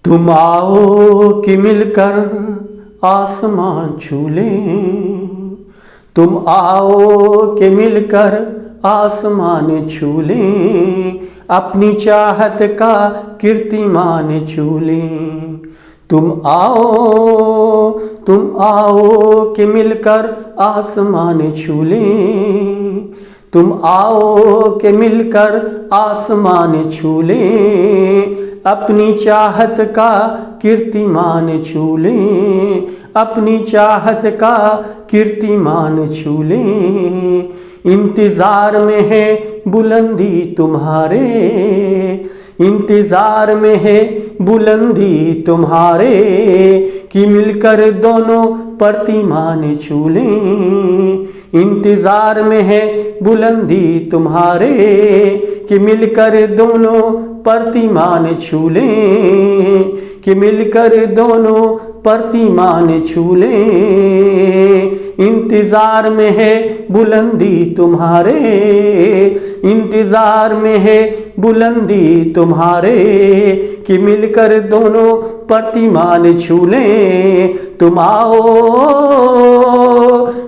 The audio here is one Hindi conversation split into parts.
तुम आओ कि मिलकर आसमान छू लें। तुम आओ कि मिलकर आसमान छू लें, अपनी चाहत का कीर्तिमान छू लें। तुम आओ कि मिलकर आसमान छू लें। तुम आओ कि मिलकर आसमान छू लें, अपनी चाहत का कीर्तिमान छू लें। अपनी चाहत का कीर्तिमान छू लें। इंतजार में है बुलंदी तुम्हारे, इंतजार में है बुलंदी तुम्हारे, कि मिलकर दोनों प्रतिमान छू लें। इंतजार में है बुलंदी तुम्हारे, कि मिलकर दोनों प्रतिमान छू लें। कि मिलकर दोनों प्रतिमान छू लें। इंतजार में है बुलंदी तुम्हारे, इंतजार में है बुलंदी तुम्हारे, कि मिलकर दोनों प्रतिमान छू लें।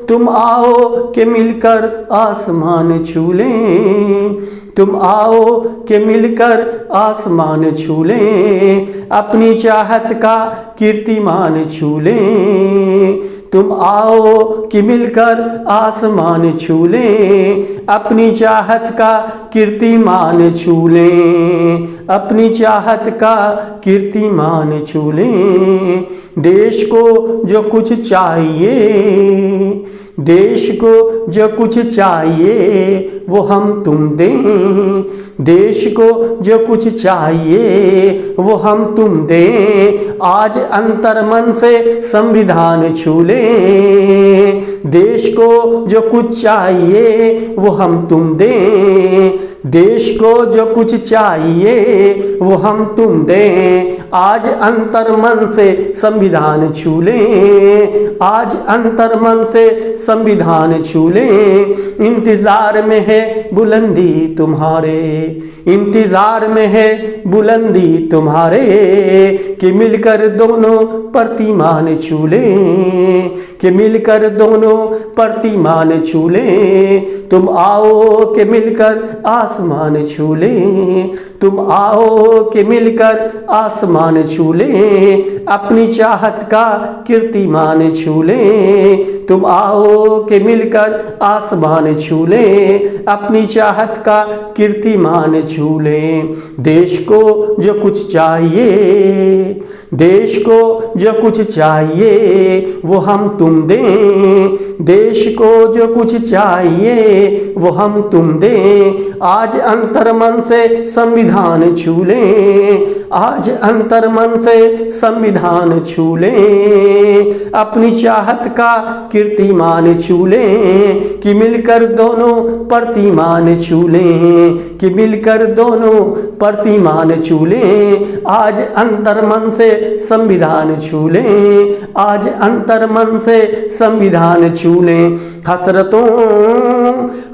तुम आओ कि मिलकर आसमान छू लें। तुम आओ कि मिलकर आसमान छू लें, अपनी चाहत का कीर्तिमान छू लें। तुम आओ कि मिलकर आसमान छू लें, अपनी चाहत का कीर्तिमान छू लें। अपनी चाहत का कीर्तिमान छू लें। देश को जो कुछ चाहिए, देश को जो कुछ चाहिए वो हम तुम दें। देश को जो कुछ चाहिए वो हम तुम दें, आज अंतर मन से संविधान छू लें। देश को जो कुछ चाहिए वो हम तुम दें। देश को जो कुछ चाहिए वो हम तुम दें, आज अंतर मन से संविधान छू लें। आज अंतर मन से संविधान छू लें। इंतजार में है बुलंदी तुम्हारे, इंतजार में है बुलंदी तुम्हारे, कि मिलकर दोनों प्रतिमान छू लें। कि मिलकर दोनों प्रतिमान छू लें। तुम आओ कि मिलकर आसमान छू लें। तुम आओ कि मिलकर आसमान छू लें, अपनी चाहत का कीर्तिमान छू लें। तुम आओ कि मिलकर आसमान छू लें, अपनी चाहत का कीर्तिमान छू लें। देश को जो कुछ चाहिए, देश को जो कुछ चाहिए वो हम तुम दें। देश को जो कुछ चाहिए वो हम तुम दें, आज अंतर मन से संविधान छू लें। आज अंतर मन से संविधान छू लें, अपनी चाहत का कीर्तिमान छू लें। कि मिलकर दोनों प्रतिमान छू लें। कि मिलकर दोनों प्रतिमान छू लें, आज अंतर मन से संविधान छू लें। आज अंतर मन से संविधान छू लें।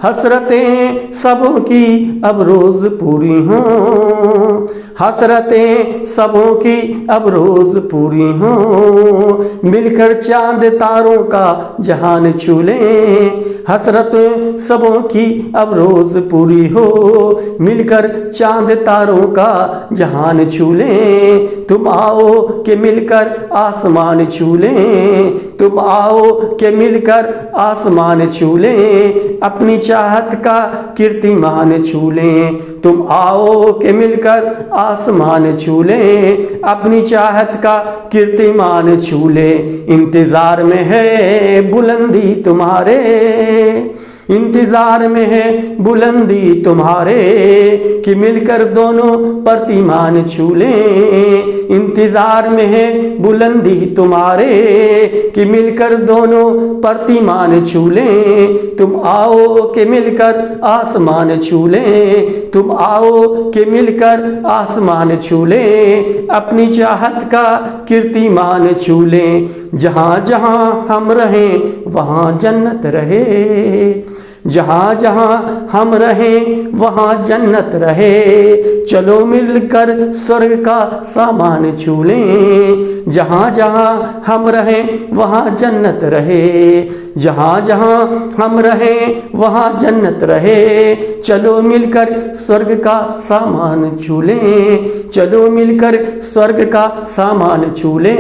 हसरतें सबों की अब रोज पूरी हों। हसरतें सबों की अब रोज पूरी हों, मिलकर चांद तारों का जहान छू लें। हसरतें सबों की अब रोज पूरी हो, मिलकर चांद तारों का जहान छू लें। तुम आओ कि मिलकर आसमान छू लें। तुम आओ कि मिलकर आसमान छू लें, अपनी चाहत का कीर्तिमान छू लें। तुम आओ कि मिलकर आसमान छू लें, अपनी चाहत का कीर्तिमान छू लें। इंतजार में है बुलंदी तुम्हारे, इंतजार में है बुलंदी तुम्हारे, कि मिलकर दोनों प्रतिमान छू लें। इंतजार में है बुलंदी तुम्हारे, कि मिलकर दोनों प्रतिमान छू लें। तुम आओ कि मिलकर आसमान छू लें। तुम आओ कि मिलकर आसमान छू लें, अपनी चाहत का कीर्तिमान छू लें। जहाँ जहाँ हम रहें वहाँ जन्नत रहे। जहाँ जहाँ हम रहें वहाँ जन्नत रहे, चलो मिलकर स्वर्ग का सामान छू लें। जहाँ जहाँ हम रहें वहाँ जन्नत रहे, जहाँ जहाँ हम रहें वहाँ जन्नत रहे, चलो मिलकर स्वर्ग का सामान छू लें, चलो मिलकर स्वर्ग का सामान छू लें।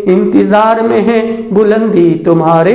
इंतजार में है बुलंदी तुम्हारे,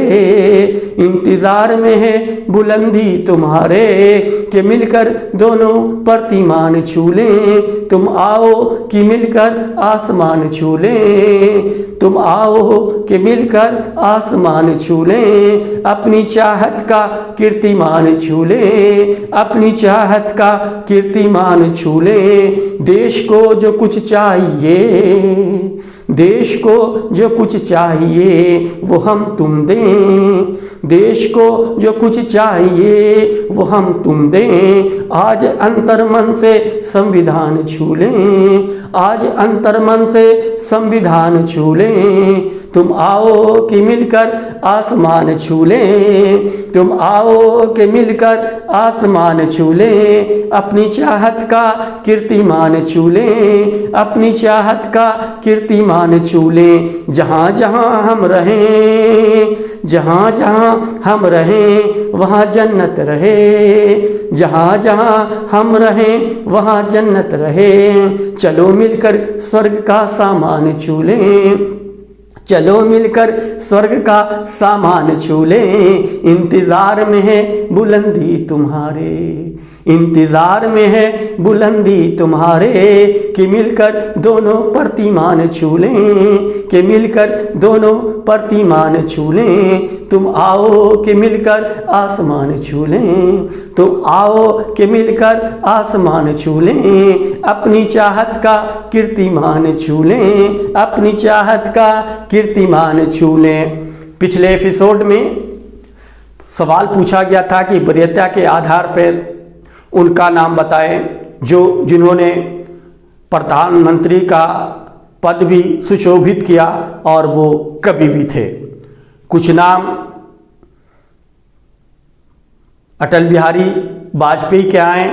इंतजार में है बुलंदी तुम्हारे, कि मिलकर दोनों प्रतिमान छू लें। तुम आओ कि मिलकर आसमान छू लें, तुम आओ कि मिलकर आसमान छू लें। अपनी चाहत का कीर्तिमान छू लें, अपनी चाहत का कीर्तिमान छू लें। देश को जो कुछ चाहिए, देश को जो कुछ चाहिए वो हम तुम दें, देश को जो कुछ चाहिए वो हम तुम दें। आज अंतर मन से संविधान छू लें, आज अंतर मन से संविधान छू लें। तुम आओ कि मिलकर आसमान छू लें, तुम आओ कि मिलकर आसमान छू लें। अपनी चाहत का कीर्तिमान छू लें, अपनी चाहत का कीर्तिमान छू लें। जहाँ जहाँ हम रहें, जहाँ जहाँ हम रहें वहाँ जन्नत रहे, जहाँ जहाँ हम रहें वहाँ जन्नत रहे। चलो मिलकर स्वर्ग का सामान छू लें, चलो मिलकर स्वर्ग का सामान छू लें। इंतजार में है बुलंदी तुम्हारे, इंतजार में है बुलंदी तुम्हारे, कि मिलकर दोनों प्रतिमान छू लें, कि मिलकर दोनों प्रतिमान छू लें। तुम आओ कि मिलकर आसमान छू लें, तुम आओ कि मिलकर आसमान छू लें। अपनी चाहत का कीर्तिमान छू लें, अपनी चाहत का कीर्तिमान छू लें। पिछले एपिसोड में सवाल पूछा गया था कि वरीयता के आधार पर उनका नाम बताएं जिन्होंने प्रधानमंत्री का पद भी सुशोभित किया और वो कभी भी थे। कुछ नाम अटल बिहारी वाजपेयी के आए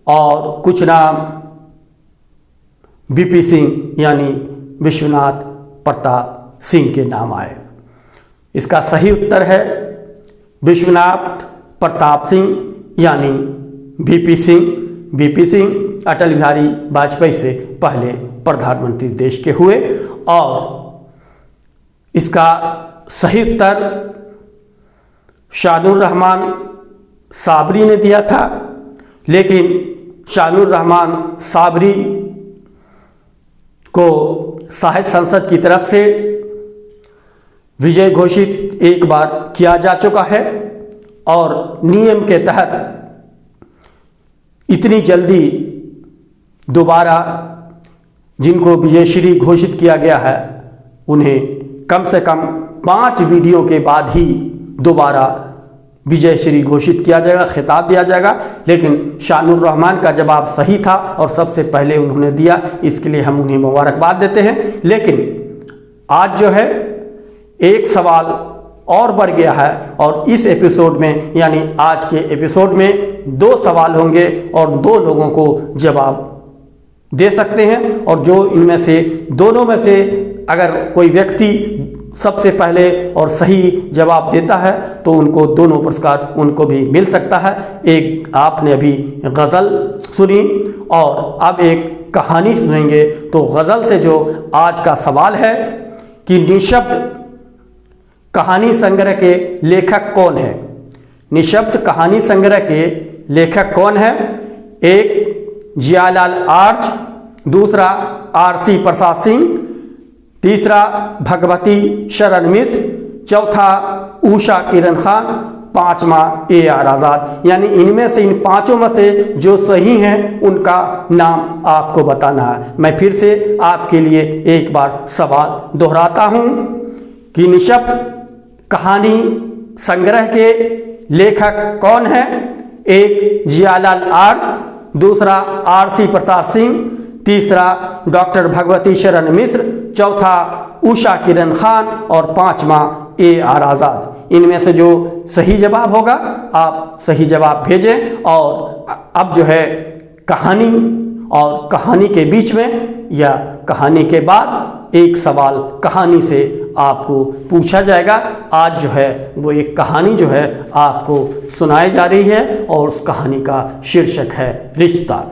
और कुछ नाम वीपी सिंह यानी विश्वनाथ प्रताप सिंह के नाम आए। इसका सही उत्तर है विश्वनाथ प्रताप सिंह यानी वीपी सिंह। वीपी सिंह अटल बिहारी वाजपेयी से पहले प्रधानमंत्री देश के हुए और इसका सही उत्तर शानुर रहमान साबरी ने दिया था, लेकिन शानुर रहमान साबरी को साहित्य संसद की तरफ से विजय घोषित एक बार किया जा चुका है और नियम के तहत इतनी जल्दी दोबारा जिनको विजयश्री घोषित किया गया है उन्हें कम से कम 5 वीडियो के बाद ही दोबारा विजयश्री घोषित किया जाएगा, खिताब दिया जाएगा। लेकिन शानुर रहमान का जवाब सही था और सबसे पहले उन्होंने दिया, इसके लिए हम उन्हें मुबारकबाद देते हैं। लेकिन आज जो है एक सवाल और बढ़ गया है और इस एपिसोड में यानी आज के एपिसोड में 2 सवाल होंगे और 2 लोगों को जवाब दे सकते हैं और जो इनमें से दोनों में से अगर कोई व्यक्ति सबसे पहले और सही जवाब देता है तो उनको दोनों पुरस्कार उनको भी मिल सकता है। एक आपने अभी गज़ल सुनी और अब एक कहानी सुनेंगे। तो गज़ल से जो आज का सवाल है कि निशब्द कहानी संग्रह के लेखक कौन है? निशब्द कहानी संग्रह के लेखक कौन है? एक जियालाल आर्च, दूसरा आरसी प्रसाद सिंह, तीसरा भगवती शरण मिश्र, चौथा उषा किरण खान, 5वां AR आज़ाद। यानी इनमें से इन 5 में से जो सही हैं उनका नाम आपको बताना है। मैं फिर से आपके लिए एक बार सवाल दोहराता हूं कि निशब्द कहानी संग्रह के लेखक कौन है? एक जियालाल आर्च, दूसरा आरसी प्रसाद सिंह, तीसरा डॉक्टर भगवती शरण मिश्र, चौथा उषा किरण खान और 5वां AR आज़ाद। इनमें से जो सही जवाब होगा आप सही जवाब भेजें। और अब जो है कहानी और कहानी के बीच में या कहानी के बाद एक सवाल कहानी से आपको पूछा जाएगा। आज जो है वो एक कहानी जो है आपको सुनाई जा रही है और उस कहानी का शीर्षक है रिश्ता।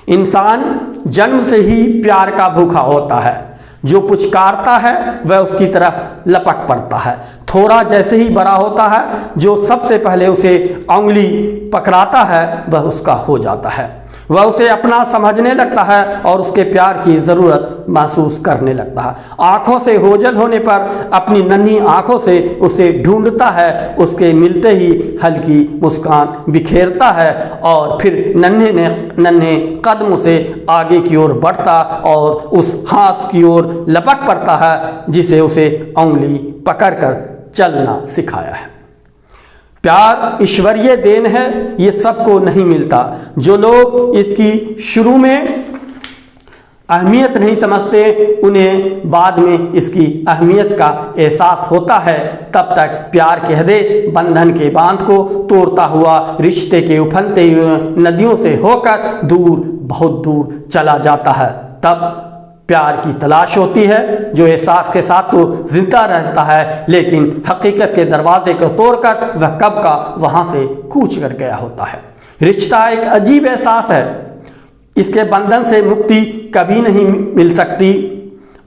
इंसान जन्म से ही प्यार का भूखा होता है। जो पुचकारता है वह उसकी तरफ लपक पड़ता है। थोड़ा जैसे ही बड़ा होता है, जो सबसे पहले उसे उंगली पकड़ाता है वह उसका हो जाता है। वह उसे अपना समझने लगता है और उसके प्यार की ज़रूरत महसूस करने लगता है। आँखों से ओझल होने पर अपनी नन्ही आँखों से उसे ढूंढता है। उसके मिलते ही हल्की मुस्कान बिखेरता है और फिर नन्हे कदमों से आगे की ओर बढ़ता और उस हाथ की ओर लपक पड़ता है जिसे उसे उंगली पकड़कर चलना सिखाया है। प्यार ईश्वरीय देन है, ये सबको नहीं मिलता। जो लोग इसकी शुरू में अहमियत नहीं समझते, उन्हें बाद में इसकी अहमियत का एहसास होता है। तब तक प्यार कह दे बंधन के बांध को तोड़ता हुआ रिश्ते के उफनते हुए नदियों से होकर दूर, बहुत दूर चला जाता है। तब प्यार की तलाश होती है जो एहसास के साथ तो जिंदा रहता है, लेकिन हकीकत के दरवाजे को तोड़कर वह कब का वहां से कूच कर गया होता है। रिश्ता एक अजीब एहसास है। इसके बंधन से मुक्ति कभी नहीं मिल सकती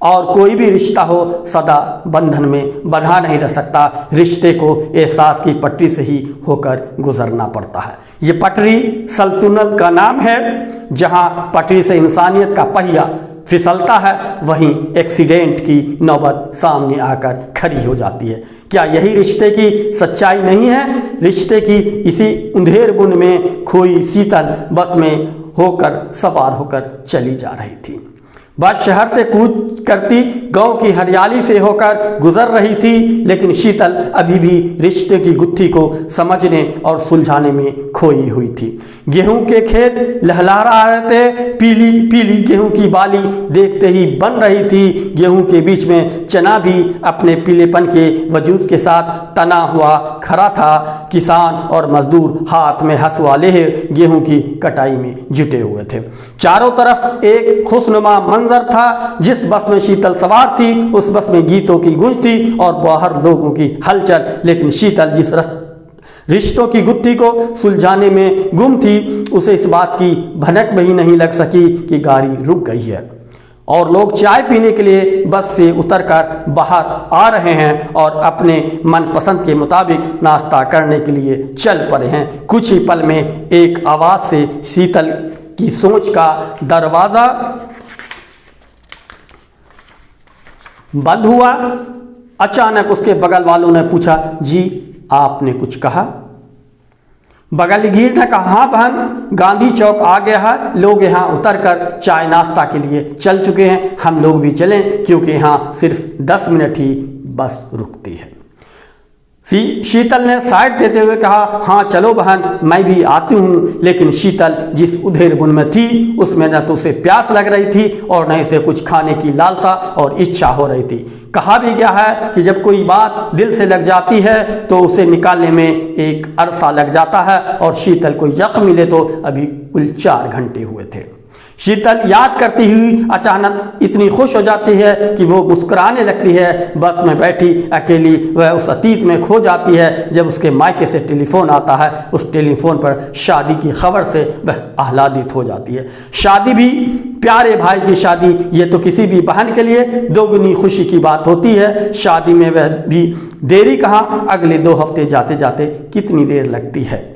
और कोई भी रिश्ता हो सदा बंधन में बंधा नहीं रह सकता। रिश्ते को एहसास की पटरी से ही होकर गुजरना पड़ता है। ये पटरी सल्तनत का नाम है। जहां पटरी से इंसानियत का पहिया फिसलता है, वहीं एक्सीडेंट की नौबत सामने आकर खड़ी हो जाती है। क्या यही रिश्ते की सच्चाई नहीं है? रिश्ते की इसी अंधेर बुन में खोई शीतल बस में होकर सवार होकर चली जा रही थी। बस शहर से कूच करती गांव की हरियाली से होकर गुजर रही थी, लेकिन शीतल अभी भी रिश्ते की गुत्थी को समझने और सुलझाने में खोई हुई थी। गेहूं के खेत लहला रहे थे। पीली पीली गेहूं की बाली देखते ही बन रही थी। गेहूं के बीच में चना भी अपने पीलेपन के वजूद के साथ तना हुआ खड़ा था। किसान और मजदूर हाथ में हंसुआ ले गेहूं की कटाई में जुटे हुए थे। चारों तरफ एक खुशनुमा मंजर था। जिस बस में शीतल सवार थी उस बस में गीतों की गूंज थी और बाहर लोगों की हलचल, लेकिन शीतल जिस रिश्तों की गुत्थी को सुलझाने में गुम थी, उसे इस बात की भनक भी नहीं लग सकी कि गाड़ी रुक गई है और लोग चाय पीने के लिए बस से उतरकर बाहर आ रहे हैं और अपने मनपसंद के मुताबिक नाश्ता करने के लिए चल पड़े हैं। कुछ ही पल में एक आवाज़ से शीतल की सोच का दरवाज़ा बंद हुआ। अचानक उसके बगल वालों ने पूछा, जी आपने कुछ कहा? बगलगीर ने कहा, हाँ बहन, गांधी चौक आ गया है। लोग यहाँ उतरकर चाय नाश्ता के लिए चल चुके हैं। हम लोग भी चलें क्योंकि यहाँ सिर्फ 10 मिनट ही बस रुकती है। शीतल ने साइड देते हुए कहा, हाँ चलो बहन, मैं भी आती हूँ। लेकिन शीतल जिस उधेड़ बुन में थी उसमें न तो उसे प्यास लग रही थी और न इसे कुछ खाने की लालसा और इच्छा हो रही थी। कहा भी गया है कि जब कोई बात दिल से लग जाती है तो उसे निकालने में एक अरसा लग जाता है और शीतल को जख्म मिले तो अभी कुल 4 घंटे हुए थे। शीतल याद करती हुई अचानक इतनी खुश हो जाती है कि वो मुस्कुराने लगती है। बस में बैठी अकेली वह उस अतीत में खो जाती है जब उसके मायके से टेलीफोन आता है। उस टेलीफोन पर शादी की खबर से वह आह्लादित हो जाती है। शादी भी प्यारे भाई की शादी, ये तो किसी भी बहन के लिए दोगुनी खुशी की बात होती है। शादी में वह भी देरी कहाँ, अगले 2 हफ्ते जाते जाते कितनी देर लगती है।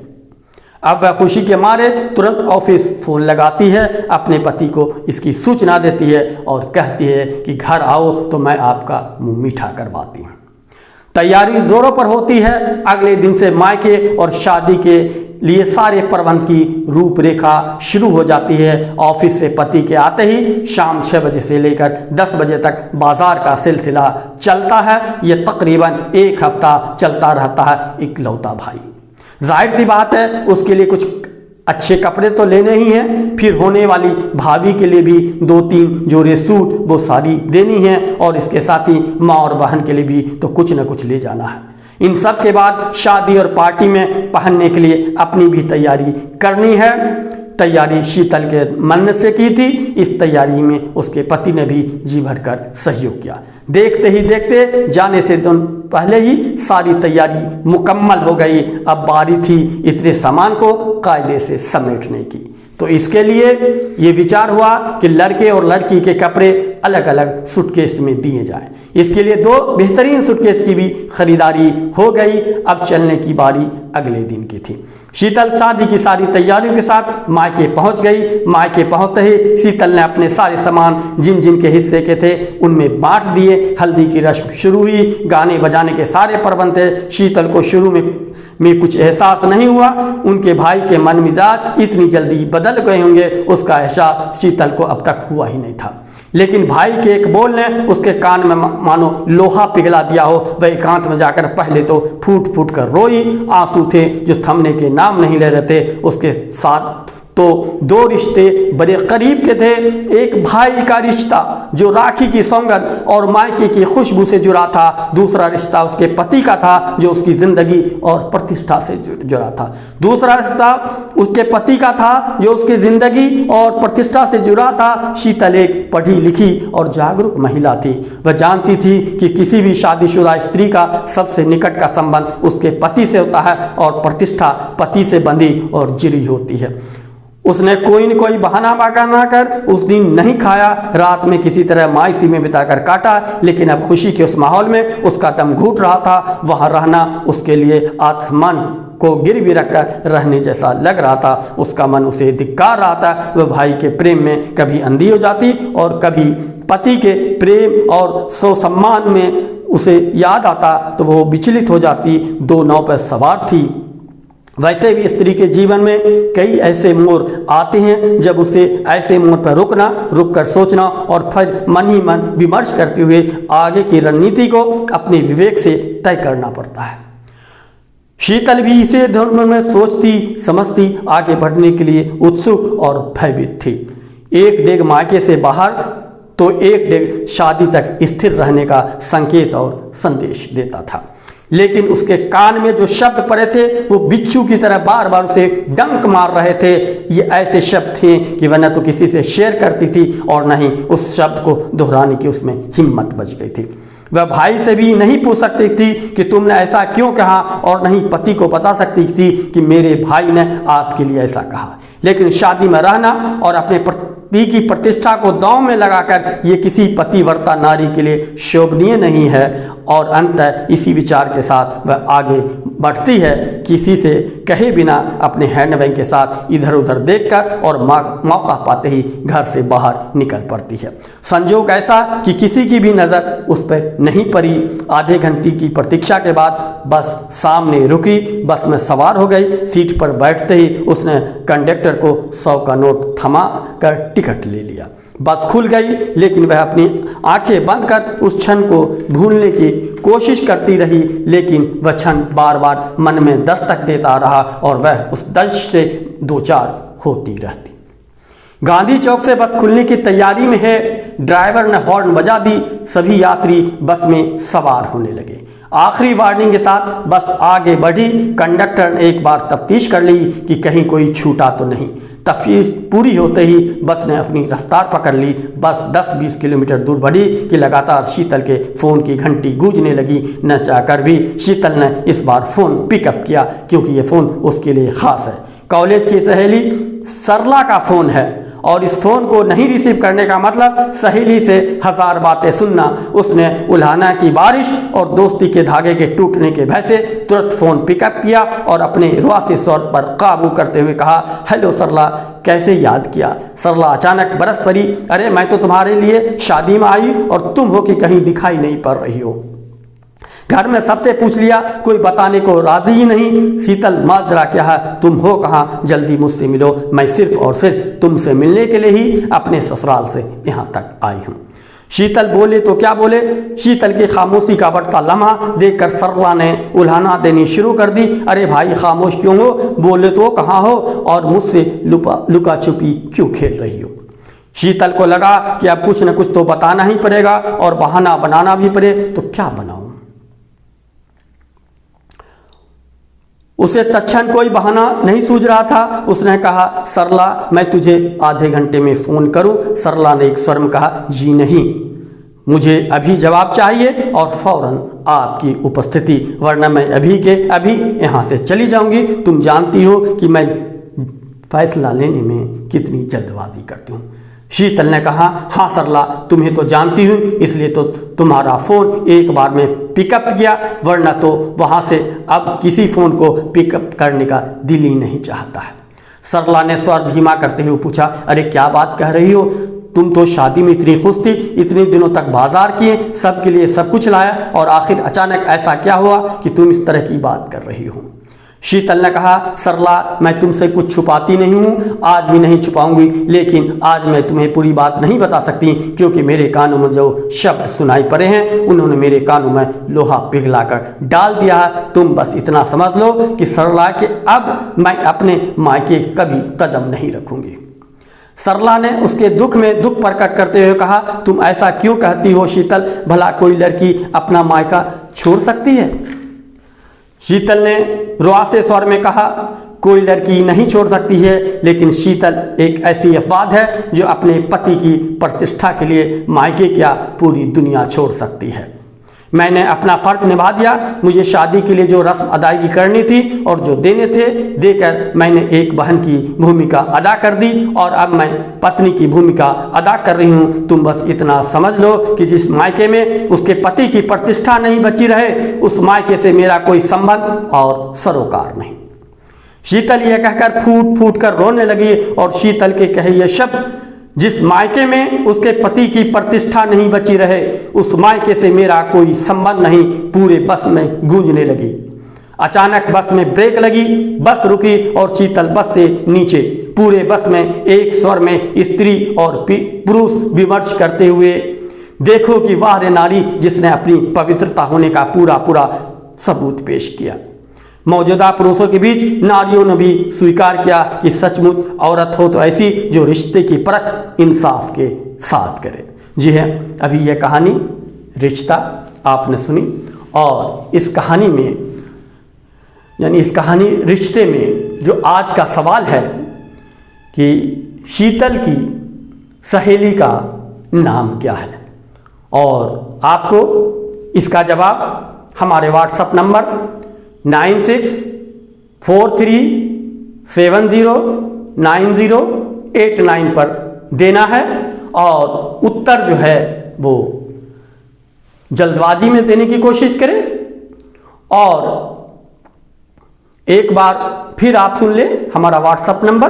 अब वह खुशी के मारे तुरंत ऑफिस फ़ोन लगाती है, अपने पति को इसकी सूचना देती है और कहती है कि घर आओ तो मैं आपका मुंह मीठा करवाती हूँ। तैयारी जोरों पर होती है। अगले दिन से मायके और शादी के लिए सारे प्रबंध की रूपरेखा शुरू हो जाती है। ऑफिस से पति के आते ही शाम 6 बजे से लेकर 10 बजे तक बाजार का सिलसिला चलता है। यह तकरीबन 1 हफ्ता चलता रहता है। इकलौता भाई, जाहिर सी बात है उसके लिए कुछ अच्छे कपड़े तो लेने ही हैं, फिर होने वाली भाभी के लिए भी 2-3 जोड़े सूट वो साड़ी देनी है, और इसके साथ ही माँ और बहन के लिए भी तो कुछ न कुछ ले जाना है। इन सब के बाद शादी और पार्टी में पहनने के लिए अपनी भी तैयारी करनी है। तैयारी शीतल के मन से की थी। इस तैयारी में उसके पति ने भी जी भरकर सहयोग किया। देखते ही देखते जाने से दिन पहले ही सारी तैयारी मुकम्मल हो गई। अब बारी थी इतने सामान को कायदे से समेटने की। तो इसके लिए ये विचार हुआ कि लड़के और लड़की के कपड़े अलग अलग सूटकेस में दिए जाएं। इसके लिए 2 बेहतरीन सूटकेस की भी खरीदारी हो गई। अब चलने की बारी अगले दिन की थी। शीतल शादी की सारी तैयारियों के साथ मायके पहुंच गई। मायके पहुंचते ही शीतल ने अपने सारे सामान जिन जिन के हिस्से के थे उनमें बांट दिए। हल्दी की रस्म शुरू हुई। गाने बजाने के सारे प्रबंध थे। शीतल को शुरू में कुछ एहसास नहीं हुआ। उनके भाई के मन मिजाज इतनी जल्दी बदल गए होंगे, उसका एहसास शीतल को अब तक हुआ ही नहीं था। लेकिन भाई के एक बोल ने उसके कान में मानो लोहा पिघला दिया हो। वह एकांत में जाकर पहले तो फूट फूट कर रोई। आंसू थे जो थमने के नाम नहीं ले रहे थे। उसके साथ तो 2 रिश्ते बड़े करीब के थे। एक भाई का रिश्ता जो राखी की सौगंध और मायके की खुशबू से जुड़ा था। दूसरा रिश्ता उसके पति का था जो उसकी जिंदगी और प्रतिष्ठा से जुड़ा था। दूसरा रिश्ता उसके पति का था जो उसकी जिंदगी और प्रतिष्ठा से जुड़ा था। शीतल एक पढ़ी लिखी और जागरूक महिला थी। वह जानती थी कि किसी भी शादीशुदा स्त्री का सबसे निकट का संबंध उसके पति से होता है और प्रतिष्ठा पति से बंधी और जुड़ी होती है। उसने कोई न कोई बहाना बना कर उस दिन नहीं खाया। रात में किसी तरह मायूसी में बिताकर काटा। लेकिन अब खुशी के उस माहौल में उसका दम घुट रहा था। वहाँ रहना उसके लिए आसमान को गिरवी रखकर रहने जैसा लग रहा था। उसका मन उसे धिक्कार रहा था। वह भाई के प्रेम में कभी अंधी हो जाती और कभी पति के प्रेम और सम्मान में उसे याद आता तो वो विचलित हो जाती। 2 नाव पर सवार थी। वैसे भी स्त्री के जीवन में कई ऐसे मोड़ आते हैं जब उसे ऐसे मोड़ पर रुक कर सोचना और फिर मन ही मन विमर्श करते हुए आगे की रणनीति को अपने विवेक से तय करना पड़ता है। शीतल भी इसे धर्म में सोचती समझती आगे बढ़ने के लिए उत्सुक और भयभीत थी। एक डेग मायके से बाहर तो एक डेग शादी तक स्थिर रहने का संकेत और संदेश देता था। लेकिन उसके कान में जो शब्द पड़े थे वो बिच्छू की तरह बार बार उसे डंक मार रहे थे। ये ऐसे शब्द थे कि वह न तो किसी से शेयर करती थी और न ही उस शब्द को दोहराने की उसमें हिम्मत बच गई थी। वह भाई से भी नहीं पूछ सकती थी कि तुमने ऐसा क्यों कहा और नहीं पति को बता सकती थी कि मेरे भाई ने आपके लिए ऐसा कहा। लेकिन शादी में रहना और अपने पति की प्रतिष्ठा को दांव में लगाकर ये किसी पतिव्रता नारी के लिए शोभनीय नहीं है। और अंततः इसी विचार के साथ वह आगे बढ़ती है, किसी से कहे बिना अपने हैंडबैग के साथ इधर उधर देखकर और मौका पाते ही घर से बाहर निकल पड़ती है। संजोग ऐसा कि किसी की भी नज़र उस पर नहीं पड़ी। आधे घंटे की प्रतीक्षा के बाद बस सामने रुकी। बस में सवार हो गई। सीट पर बैठते ही उसने कंडक्टर को 100 का नोट थमा कर टिकट ले लिया। बस खुल गई, लेकिन वह अपनी आंखें बंद कर उस क्षण को भूलने की कोशिश करती रही। लेकिन वह क्षण बार बार मन में दस्तक देता रहा और वह उस दंश से 2-4 होती रहती। गांधी चौक से बस खुलने की तैयारी में है। ड्राइवर ने हॉर्न बजा दी। सभी यात्री बस में सवार होने लगे। आखिरी वार्निंग के साथ बस आगे बढ़ी। कंडक्टर ने एक बार तफ्तीश कर ली कि कहीं कोई छूटा तो नहीं। तफ्तीश पूरी होते ही बस ने अपनी रफ्तार पकड़ ली। बस 10-20 किलोमीटर दूर बढ़ी कि लगातार शीतल के फ़ोन की घंटी गूंजने लगी। न चाहकर भी शीतल ने इस बार फ़ोन पिकअप किया, क्योंकि ये फ़ोन उसके लिए ख़ास है। कॉलेज की सहेली सरला का फ़ोन है और इस फ़ोन को नहीं रिसीव करने का मतलब सहेली से 1000 बातें सुनना। उसने उल्हाना की बारिश और दोस्ती के धागे के टूटने के भय से तुरंत फ़ोन पिकअप किया और अपने रुआसी स्वर पर काबू करते हुए कहा, हेलो सरला, कैसे याद किया? सरला अचानक बरस पड़ी, अरे मैं तो तुम्हारे लिए शादी में आई और तुम हो कि कहीं दिखाई नहीं पड़ रही हो। घर में सबसे पूछ लिया, कोई बताने को राजी ही नहीं। शीतल माजरा क्या है, तुम हो कहाँ? जल्दी मुझसे मिलो। मैं सिर्फ और सिर्फ तुमसे मिलने के लिए ही अपने ससुराल से यहाँ तक आई हूँ। शीतल बोले तो क्या बोले। शीतल की खामोशी का बढ़ता लम्हा देखकर सरला ने उल्हाना देनी शुरू कर दी। अरे भाई खामोश क्यों हो, बोले तो कहाँ हो और मुझसे लुका छुपी क्यों खेल रही हो। शीतल को लगा कि अब कुछ न कुछ तो बताना ही पड़ेगा और बहाना बनाना भी पड़े, तो क्या बनाऊं। उसे तत्क्षण कोई बहाना नहीं सूझ रहा था। उसने कहा, सरला मैं तुझे आधे घंटे में फोन करूं। सरला ने एक स्वर में कहा, जी नहीं, मुझे अभी जवाब चाहिए और फौरन आपकी उपस्थिति, वरना मैं अभी के अभी यहाँ से चली जाऊंगी। तुम जानती हो कि मैं फैसला लेने में कितनी जल्दबाजी करती हूँ। शीतल ने कहा, हाँ सरला, तुम्हें तो जानती हूँ, इसलिए तो तुम्हारा फ़ोन एक बार में पिकअप किया, वरना तो वहाँ से अब किसी फ़ोन को पिकअप करने का दिल ही नहीं चाहता है। सरला ने स्वर धीमा करते हुए पूछा, अरे क्या बात कह रही हो, तुम तो शादी में इतनी खुश थी, इतने दिनों तक बाजार किए, सबके लिए सब कुछ लाया, और आखिर अचानक ऐसा क्या हुआ कि तुम इस तरह की बात कर रही हो। शीतल ने कहा, सरला मैं तुमसे कुछ छुपाती नहीं हूँ, आज भी नहीं छुपाऊंगी, लेकिन आज मैं तुम्हें पूरी बात नहीं बता सकती, क्योंकि मेरे कानों में जो शब्द सुनाई पड़े हैं उन्होंने मेरे कानों में लोहा पिघलाकर डाल दिया है। तुम बस इतना समझ लो कि सरला कि अब मैं अपने मायके कभी कदम नहीं रखूंगी। सरला ने उसके दुख में दुख प्रकट करते हुए कहा, तुम ऐसा क्यों कहती हो शीतल, भला कोई लड़की अपना मायका छोड़ सकती है। शीतल ने रुआसे स्वर में कहा, कोई लड़की नहीं छोड़ सकती है, लेकिन शीतल एक ऐसी अफवाद है जो अपने पति की प्रतिष्ठा के लिए मायके क्या पूरी दुनिया छोड़ सकती है। मैंने अपना फर्ज निभा दिया, मुझे शादी के लिए जो रस्म अदायगी करनी थी और जो देने थे देकर मैंने एक बहन की भूमिका अदा कर दी, और अब मैं पत्नी की भूमिका अदा कर रही हूँ। तुम बस इतना समझ लो कि जिस मायके में उसके पति की प्रतिष्ठा नहीं बची रहे, उस मायके से मेरा कोई संबंध और सरोकार नहीं। शीतल यह कहकर फूट फूट कर रोने लगी, और शीतल के कहे ये शब्द, जिस मायके में उसके पति की प्रतिष्ठा नहीं बची रहे, उस मायके से मेरा कोई संबंध नहीं, पूरे बस में गूंजने लगी। अचानक बस में ब्रेक लगी, बस रुकी और शीतल बस से नीचे। पूरे बस में एक स्वर में स्त्री और पुरुष विमर्श करते हुए, देखो कि वाह रे नारी जिसने अपनी पवित्रता होने का पूरा पूरा सबूत पेश किया। मौजूदा पुरुषों के बीच नारियों ने भी स्वीकार किया कि सचमुच औरत हो तो ऐसी जो रिश्ते की परख इंसाफ के साथ करे। जी है, अभी यह कहानी रिश्ता आपने सुनी, और इस कहानी में यानी इस कहानी रिश्ते में जो आज का सवाल है कि शीतल की सहेली का नाम क्या है, और आपको इसका जवाब हमारे व्हाट्सएप नंबर 9643709089 पर देना है, और उत्तर जो है वो जल्दबाजी में देने की कोशिश करें। और एक बार फिर आप सुन ले हमारा व्हाट्सएप नंबर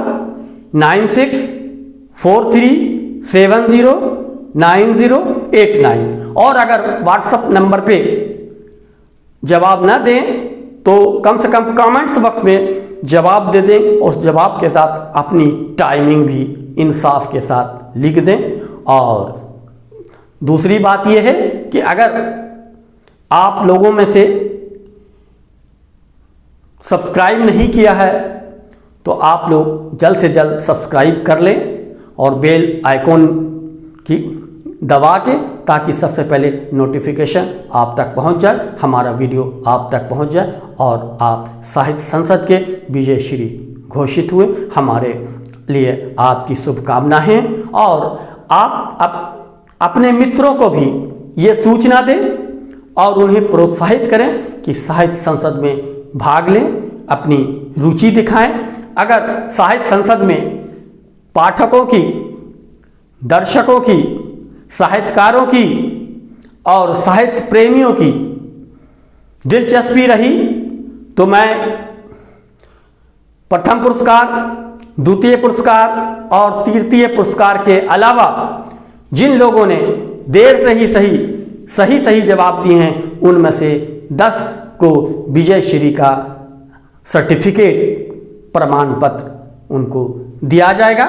9643709089, और अगर व्हाट्सएप नंबर पे जवाब ना दें तो कम से कम कमेंट्स बॉक्स में जवाब दे दें, और उस जवाब के साथ अपनी टाइमिंग भी इंसाफ के साथ लिख दें। और दूसरी बात यह है कि अगर आप लोगों में से सब्सक्राइब नहीं किया है तो आप लोग जल्द से जल्द सब्सक्राइब कर लें और बेल आइकॉन की दबा के, ताकि सबसे पहले नोटिफिकेशन आप तक पहुंच जाए, हमारा वीडियो आप तक पहुंच जाए और आप साहित्य संसद के विजय श्री घोषित हुए। हमारे लिए आपकी शुभकामनाएं, और आप अपने मित्रों को भी ये सूचना दें और उन्हें प्रोत्साहित करें कि साहित्य संसद में भाग लें, अपनी रुचि दिखाएं। अगर साहित्य संसद में पाठकों की, दर्शकों की, साहित्यकारों की और साहित्य प्रेमियों की दिलचस्पी रही तो मैं प्रथम पुरस्कार, द्वितीय पुरस्कार और तृतीय पुरस्कार के अलावा जिन लोगों ने देर से ही सही जवाब दिए हैं उनमें से 10 को विजय श्री का सर्टिफिकेट, प्रमाण पत्र उनको दिया जाएगा।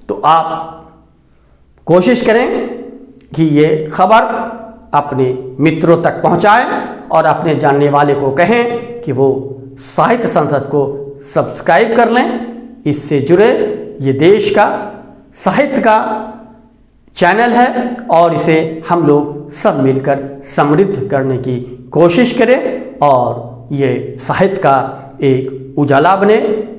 तो आप कोशिश करें कि ये खबर अपने मित्रों तक पहुंचाएं और अपने जानने वाले को कहें कि वो साहित्य संसद को सब्सक्राइब कर लें। इससे जुड़े ये देश का साहित्य का चैनल है और इसे हम लोग सब मिलकर समृद्ध करने की कोशिश करें और ये साहित्य का एक उजाला बने,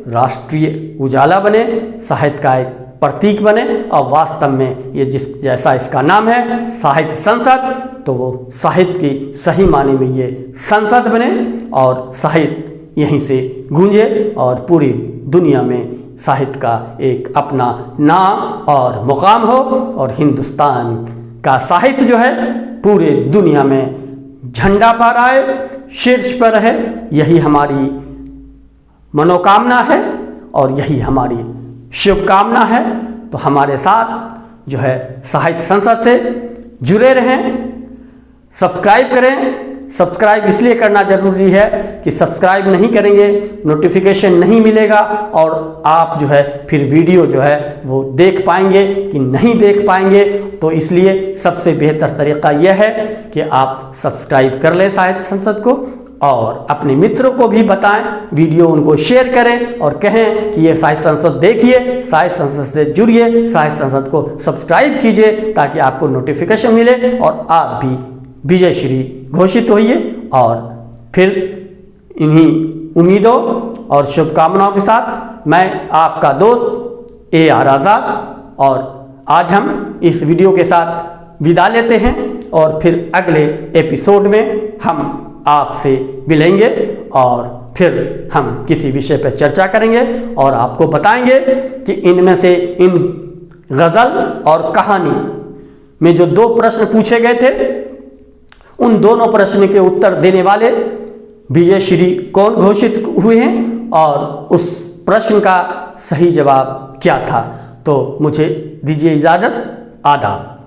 राष्ट्रीय उजाला बने, साहित्य का एक प्रतीक बने और वास्तव में ये जैसा इसका नाम है साहित्य संसद, तो वो साहित्य की सही माने में ये संसद बने और साहित्य यहीं से गूंजे और पूरी दुनिया में साहित्य का एक अपना नाम और मुकाम हो और हिंदुस्तान का साहित्य जो है पूरे दुनिया में झंडा फहराए, शीर्ष पर रहे। यही हमारी मनोकामना है और यही हमारी शुभकामना है। तो हमारे साथ जो है साहित्य संसद से जुड़े रहें, सब्सक्राइब करें। सब्सक्राइब इसलिए करना जरूरी है कि सब्सक्राइब नहीं करेंगे नोटिफिकेशन नहीं मिलेगा और आप जो है फिर वीडियो जो है वो देख पाएंगे कि नहीं देख पाएंगे। तो इसलिए सबसे बेहतर तरीका यह है कि आप सब्सक्राइब कर लें साहित्य संसद को और अपने मित्रों को भी बताएं, वीडियो उनको शेयर करें और कहें कि ये साहित्य संसद देखिए, साहित्य संसद से जुड़िए, साहित्य संसद को सब्सक्राइब कीजिए ताकि आपको नोटिफिकेशन मिले और आप भी विजय श्री घोषित होइए। और फिर इन्हीं उम्मीदों और शुभकामनाओं के साथ मैं आपका दोस्त AR आज़ाद और आज हम इस वीडियो के साथ विदा लेते हैं और फिर अगले एपिसोड में हम आपसे मिलेंगे और फिर हम किसी विषय पर चर्चा करेंगे और आपको बताएंगे कि इनमें से इन गज़ल और कहानी में जो 2 प्रश्न पूछे गए थे उन दोनों प्रश्न के उत्तर देने वाले विजय श्री कौन घोषित हुए हैं और उस प्रश्न का सही जवाब क्या था। तो मुझे दीजिए इजाज़त, आदाब।